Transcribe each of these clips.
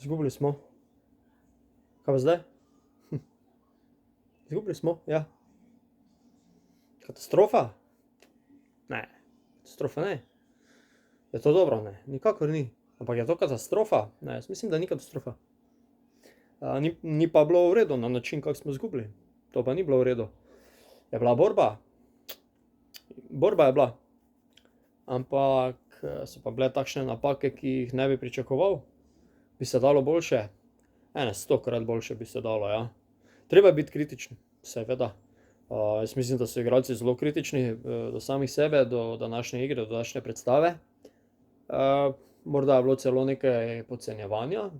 Izgubili smo. Kaj pa zdaj? Izgubili smo, ja. Katastrofa? Ne, katastrofa ne. Je to dobro? Ne, nikakor ni. Ampak je to katastrofa? Ne, jaz mislim, da ni katastrofa. Ni pa bilo v redu na način, kako smo izgubili. To pa ni bilo v redu. Je bila borba? Borba je bila. Ampak so pa bile takšne napake, ki jih ne bi pričakoval. Bi se dalo boljše? 100-krat boljše bi se dalo, ja. Treba biti kritičen, seveda. Jaz mislim, da so igralci zelo kritični do samih sebe, do današnje igre, do današnje predstave. Morda je bilo celo nekaj podcenjevanja.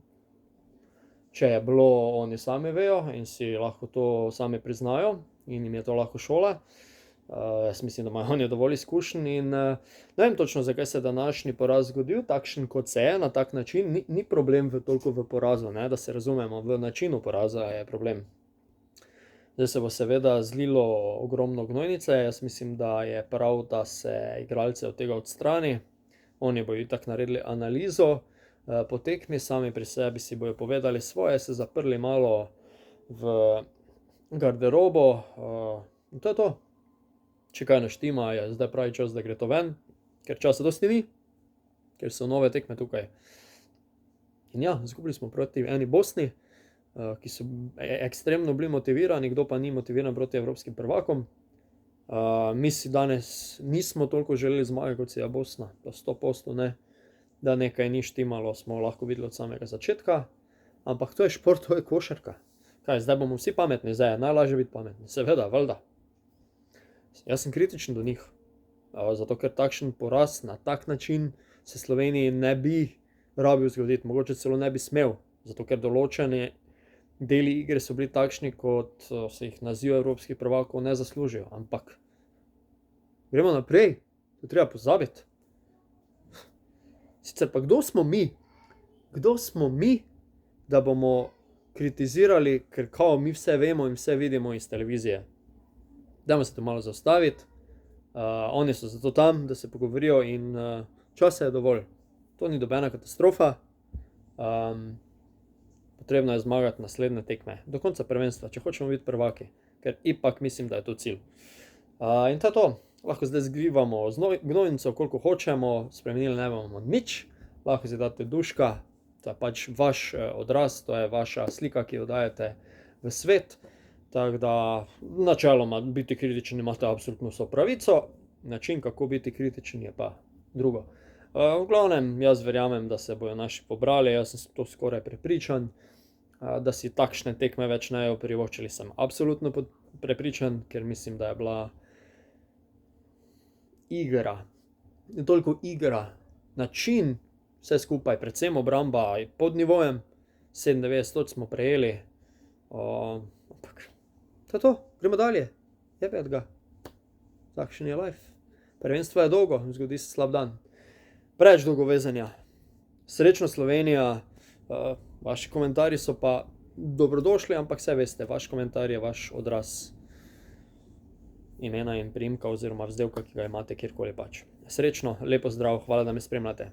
Če je bilo, oni sami vejo in si lahko to sami priznajo in jim je to lahko šola. Jaz mislim, da imajo oni dovolj izkušenj in ne vem točno, zakaj se je današnji poraz zgodil, takšen kot se je, na tak način. Ni problem toliko v porazu, ne, da se razumemo, v načinu poraza je problem. Zdaj se bo seveda zlilo ogromno gnojnice, jaz mislim, da je prav, da se igralce od tega odstrani. Oni bojo itak naredili analizo po tekmi, sami pri sebi si bojo povedali svoje, se zaprli malo v garderobo in to je to. Če kaj ne štima, je zdaj pravi čas, da gre to ven, ker časa dosti ni, ker so nove tekme tukaj. In ja, izgubili smo proti eni Bosni, ki so ekstremno bili motivirani, kdo pa ni motiviran proti evropskim prvakom. Mi si danes nismo toliko želeli zmage, kot si je Bosna, pa 100% ne. Da nekaj ni štimalo, smo lahko videli od samega začetka, ampak to je šport, to je košarka. Kaj, zdaj bomo vsi pametni, zdaj je najlažje biti pametni, seveda, valjda. Jaz sem kritičen do njih, zato ker takšen poraz na tak način se Sloveniji ne bi rabil zgoditi, mogoče celo ne bi smel, zato ker določeni deli igre so bili takšni, kot se jih naziv evropskih prvakov ne zaslužijo, ampak gremo naprej, to treba pozabiti. Sicer pa kdo smo mi? Kdo smo mi, da bomo kritizirali, ker kao mi vse vemo in vse vidimo iz televizije? Dajmo se to malo zaustaviti, oni so zato tam, da se pogovorijo in časa je dovolj. To ni nobena katastrofa, potrebno je zmagati naslednje tekme, do konca prvenstva, če hočemo biti prvaki, ker ipak mislim, da je to cilj. In to je to, lahko zdaj zgrivamo gnojnico, koliko hočemo, spremenili ne bomo nič, lahko si date duška, to je pač vaš odraz, to je vaša slika, ki jo dajete v svet. Tako da, načeloma biti kritični imate absolutno vso pravico, način, kako biti kritičen, je pa drugo. V glavnem, jaz verjamem, da se bojo naši pobrali, jaz sem to skoraj prepričan, da si takšne tekme več ne bojo privoščili, sem absolutno prepričan, ker mislim, da je bila igra, ne toliko igra, način, vse skupaj, predvsem obramba pod nivojem, 97 točk smo prejeli, ampak to je to, gremo dalje, jebet ga, takšen je life, prvenstvo je dolgo, zgodi se slab dan, preveč dolgo vezanja, srečno Slovenija, vaši komentarji so pa dobrodošli, ampak saj veste, vaš komentar je vaš odraz imena in priimka oziroma vzdevka, ki ga imate kjerkoli pač. Srečno, lepo zdrav, hvala, da me spremljate.